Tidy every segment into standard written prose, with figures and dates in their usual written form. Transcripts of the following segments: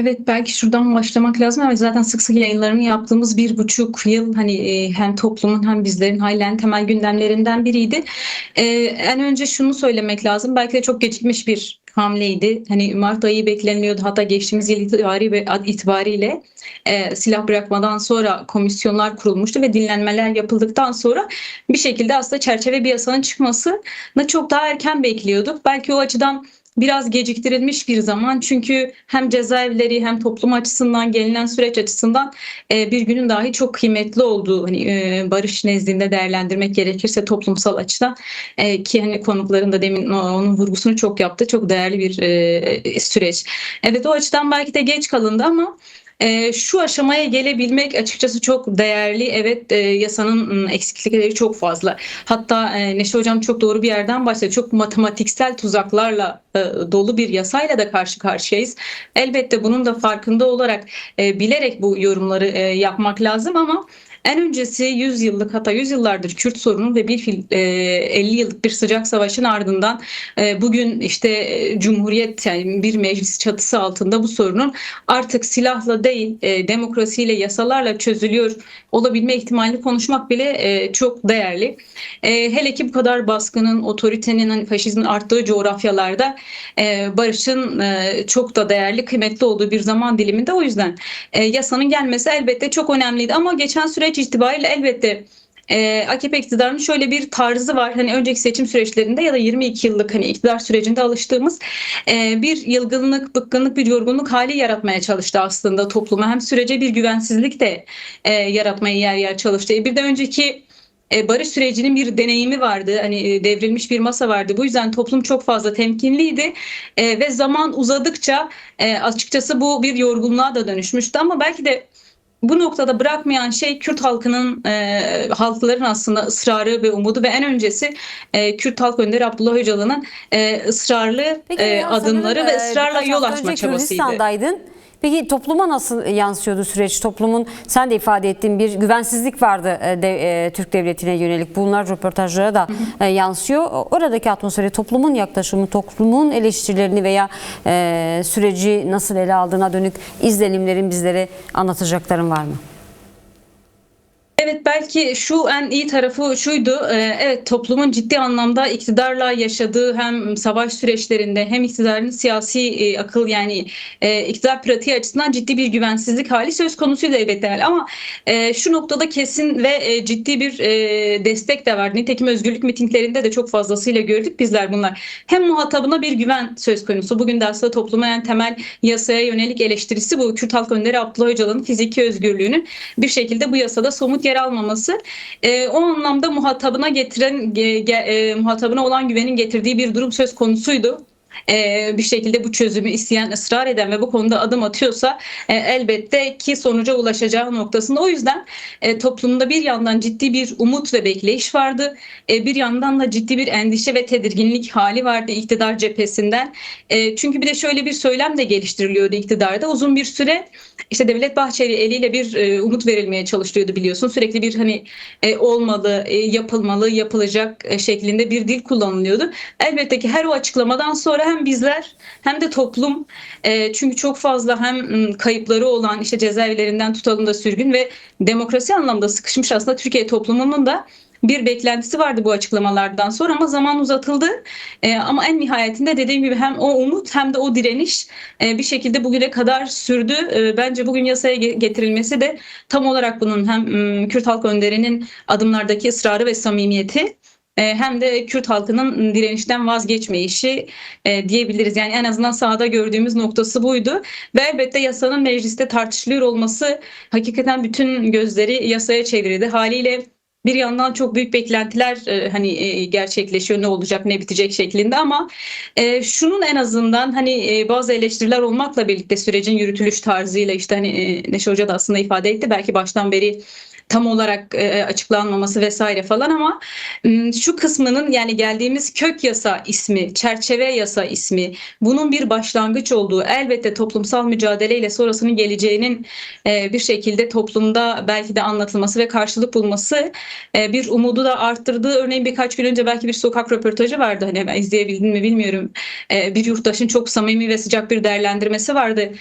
Evet, belki şuradan başlamak lazım ama zaten sık sık yayınlarını yaptığımız 1,5 yıl hani hem toplumun hem bizlerin halen temel gündemlerinden biriydi. En önce şunu söylemek lazım. Belki de çok gecikmiş bir hamleydi. Hani Mart ayı bekleniliyordu. Hatta geçtiğimiz yıl itibariyle silah bırakmadan sonra komisyonlar kurulmuştu ve dinlenmeler yapıldıktan sonra bir şekilde aslında çerçeve bir yasanın çıkmasını çok daha erken bekliyorduk. Belki o açıdan biraz geciktirilmiş bir zaman çünkü hem cezaevleri hem toplum açısından gelinen süreç açısından bir günün dahi çok kıymetli olduğu hani barış nezdinde değerlendirmek gerekirse toplumsal açıdan ki hani konukların da demin onun vurgusunu çok yaptı, çok değerli bir süreç. Evet, o açıdan belki de geç kalındı ama şu aşamaya gelebilmek açıkçası çok değerli. Evet, yasanın eksiklikleri çok fazla. Hatta Neşe Hocam çok doğru bir yerden başladı. Çok matematiksel tuzaklarla dolu bir yasayla da karşı karşıyayız. Elbette bunun da farkında olarak bilerek bu yorumları yapmak lazım ama en öncesi 100 yıllık hatta 100 yıllardır Kürt sorunu ve 50 yıllık bir sıcak savaşın ardından bugün işte Cumhuriyet yani bir meclis çatısı altında bu sorunun artık silahla değil demokrasiyle yasalarla çözülüyor olabilme ihtimalini konuşmak bile çok değerli. Hele ki bu kadar baskının, otoritenin, hani faşizmin arttığı coğrafyalarda barışın çok da değerli, kıymetli olduğu bir zaman diliminde o yüzden yasanın gelmesi elbette çok önemliydi. Ama geçen süreç itibariyle elbette AKP iktidarının şöyle bir tarzı var. Hani önceki seçim süreçlerinde ya da 22 yıllık hani iktidar sürecinde alıştığımız bir yılgınlık, bıkkınlık, bir yorgunluk hali yaratmaya çalıştı aslında topluma. Hem sürece bir güvensizlik de yaratmaya yer yer çalıştı. Bir de önceki barış sürecinin bir deneyimi vardı. Hani devrilmiş bir masa vardı. Bu yüzden toplum çok fazla temkinliydi. Ve zaman uzadıkça açıkçası bu bir yorgunluğa da dönüşmüştü. Ama belki de bu noktada bırakmayan şey Kürt halkının, halkların aslında ısrarı ve umudu ve en öncesi Kürt Halk Önderi Abdullah Öcalan'ın ısrarlı Peki Reyhan, sanırım adımları ve ısrarla birkaç yol hafta açma önce çabasıydı. Kürdistan'daydın. Peki topluma nasıl yansıyordu süreç? Toplumun, sen de ifade ettiğin bir güvensizlik vardı Türk devletine yönelik. Bunlar röportajlara da yansıyor. Oradaki atmosferi, toplumun yaklaşımı, toplumun eleştirilerini veya süreci nasıl ele aldığına dönük izlenimlerin bizlere anlatacakların var mı? Evet, belki şu en iyi tarafı şuydu. Evet, toplumun ciddi anlamda iktidarla yaşadığı hem savaş süreçlerinde hem iktidarın siyasi akıl yani iktidar pratiği açısından ciddi bir güvensizlik hali söz konusuydu elbette. Ama şu noktada kesin ve ciddi bir destek de vardı. Nitekim özgürlük mitinglerinde de çok fazlasıyla gördük bizler bunlar. Hem muhatabına bir güven söz konusu. Bugün de aslında topluma en temel yasaya yönelik eleştirisi bu. Kürt Halk Önderi Abdullah Öcalan'ın fiziki özgürlüğünün bir şekilde bu yasada somut yer almaması o anlamda muhatabına olan güvenin getirdiği bir durum söz konusuydu. Bir şekilde bu çözümü isteyen, ısrar eden ve bu konuda adım atıyorsa elbette ki sonuca ulaşacağı noktasında. O yüzden toplumda bir yandan ciddi bir umut ve bekleyiş vardı. Bir yandan da ciddi bir endişe ve tedirginlik hali vardı iktidar cephesinden. Çünkü bir de şöyle bir söylem de geliştiriliyordu iktidarda. Uzun bir süre işte Devlet Bahçeli eliyle bir umut verilmeye çalışılıyordu biliyorsun. Sürekli bir hani olmalı, yapılmalı, yapılacak şeklinde bir dil kullanılıyordu. Elbette ki her o açıklamadan sonra hem bizler hem de toplum çünkü çok fazla hem kayıpları olan işte cezaevlerinden tutalım da sürgün ve demokrasi anlamda sıkışmış aslında Türkiye toplumunun da bir beklentisi vardı bu açıklamalardan sonra ama zaman uzatıldı. Ama en nihayetinde dediğim gibi hem o umut hem de o direniş bir şekilde bugüne kadar sürdü. Bence bugün yasaya getirilmesi de tam olarak bunun hem Kürt Halk Önderi'nin adımlardaki ısrarı ve samimiyeti hem de Kürt halkının direnişten vazgeçmeyişi diyebiliriz. Yani en azından sahada gördüğümüz noktası buydu. Ve elbette yasanın mecliste tartışılıyor olması hakikaten bütün gözleri yasaya çevirdi. Haliyle bir yandan çok büyük beklentiler hani gerçekleşiyor, ne olacak ne bitecek şeklinde ama şunun en azından hani bazı eleştiriler olmakla birlikte sürecin yürütülüş tarzıyla işte hani Neşe Hoca da aslında ifade etti belki baştan beri tam olarak açıklanmaması vesaire falan ama şu kısmının yani geldiğimiz kök yasa ismi, çerçeve yasa ismi bunun bir başlangıç olduğu elbette toplumsal mücadeleyle sonrasının geleceğinin bir şekilde toplumda belki de anlatılması ve karşılık bulması bir umudu da arttırdığı. Örneğin birkaç gün önce belki bir sokak röportajı vardı. Hani ben izleyebildim mi bilmiyorum. Bir yurttaşın çok samimi ve sıcak bir değerlendirmesi vardı.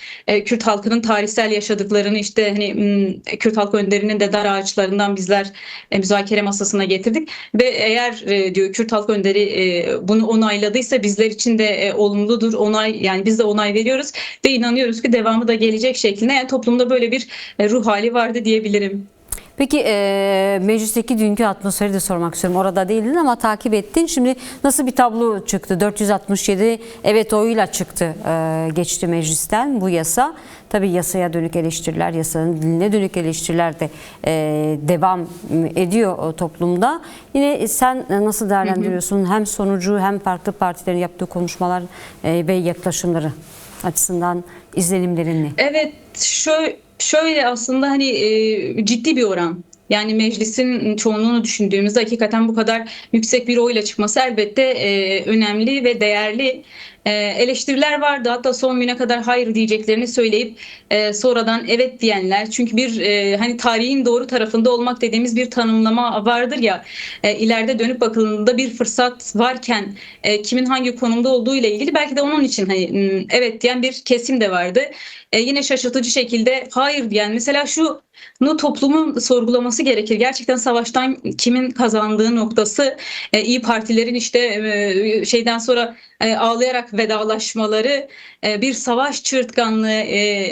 Kürt halkının tarihsel yaşadıklarını işte hani Kürt halk önderinin de dar ağaçlarından bizler müzakere masasına getirdik ve eğer diyor Kürt halk önderi bunu onayladıysa bizler için de olumludur. Onay yani biz de onay veriyoruz ve inanıyoruz ki devamı da gelecek şeklinde. Yani toplumda böyle bir ruh hali vardı diyebilirim. Peki meclisteki dünkü atmosferi de sormak istiyorum. Orada değildin ama takip ettin. Şimdi nasıl bir tablo çıktı? 467 evet oyuyla çıktı, geçti meclisten bu yasa. Tabii yasaya dönük eleştiriler, yasanın diline dönük eleştiriler de devam ediyor toplumda. Yine sen nasıl değerlendiriyorsun hem sonucu hem farklı partilerin yaptığı konuşmalar ve yaklaşımları açısından izlenimlerin ne? Evet, şöyle aslında hani ciddi bir oran. Yani meclisin çoğunluğunu düşündüğümüzde hakikaten bu kadar yüksek bir oyla çıkması elbette önemli ve değerli. Eleştiriler vardı. Hatta son güne kadar hayır diyeceklerini söyleyip sonradan evet diyenler. Çünkü bir hani tarihin doğru tarafında olmak dediğimiz bir tanımlama vardır ya. İleride dönüp bakıldığında bir fırsat varken kimin hangi konumda olduğu ile ilgili belki de onun için hani evet diyen bir kesim de vardı. Yine şaşırtıcı şekilde hayır diyen mesela şunu toplumun sorgulaması gerekir. Gerçekten savaştan kimin kazandığı noktası İyi Partilerin işte şeyden sonra ağlayarak vedalaşmaları bir savaş çığırtkanlığı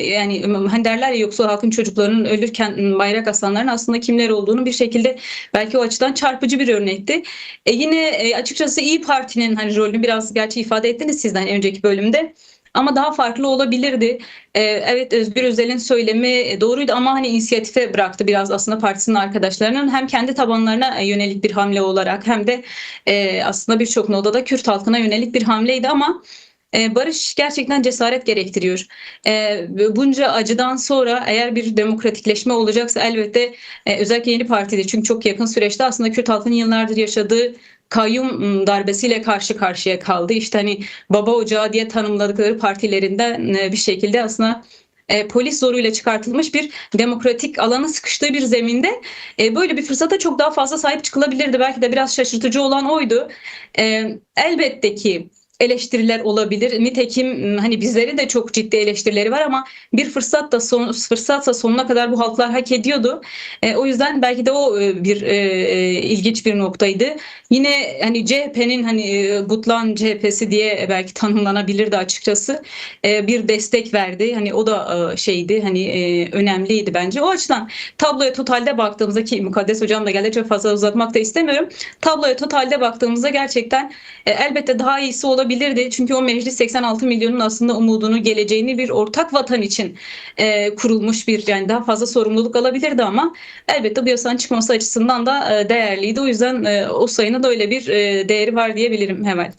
yani hani derler ya yoksul halkın çocuklarının ölürken bayrak asanların aslında kimler olduğunu bir şekilde belki o açıdan çarpıcı bir örnekti. Yine açıkçası İyi Parti'nin hani rolünü biraz gerçi ifade ettiniz sizden önceki bölümde. Ama daha farklı olabilirdi. Evet Özgür Özel'in söylemi doğruydu ama hani inisiyatife bıraktı biraz aslında partisinin arkadaşlarının hem kendi tabanlarına yönelik bir hamle olarak hem de aslında birçok noktada Kürt halkına yönelik bir hamleydi ama barış gerçekten cesaret gerektiriyor. Bunca acıdan sonra eğer bir demokratikleşme olacaksa elbette özellikle yeni partide çünkü çok yakın süreçte aslında Kürt halkının yıllardır yaşadığı kayyum darbesiyle karşı karşıya kaldı. İşte hani baba ocağı diye tanımladıkları partilerinden bir şekilde aslında polis zoruyla çıkartılmış bir demokratik alanı sıkıştığı bir zeminde böyle bir fırsata çok daha fazla sahip çıkılabilirdi. Belki de biraz şaşırtıcı olan oydu. Elbette ki eleştiriler olabilir. Nitekim hani bizlerin de çok ciddi eleştirileri var ama bir fırsatsa sonuna kadar bu halklar hak ediyordu. O yüzden belki de o bir ilginç bir noktaydı. Yine hani CHP'nin hani Butlan CHP'si diye belki tanımlanabilirdi açıkçası. Bir destek verdi. Hani o da şeydi hani önemliydi bence. O açıdan tabloya totalde baktığımızda ki Mukaddes Hocam da geldi çok fazla uzatmak da istemiyorum. Tabloya totalde baktığımızda gerçekten elbette daha iyisi olabilirdi. Çünkü o meclis 86 milyonun aslında umudunu, geleceğini bir ortak vatan için kurulmuş bir yani daha fazla sorumluluk alabilirdi ama elbette bu yasanın çıkması açısından da değerliydi. O yüzden o sayının da öyle bir değeri var diyebilirim hemen.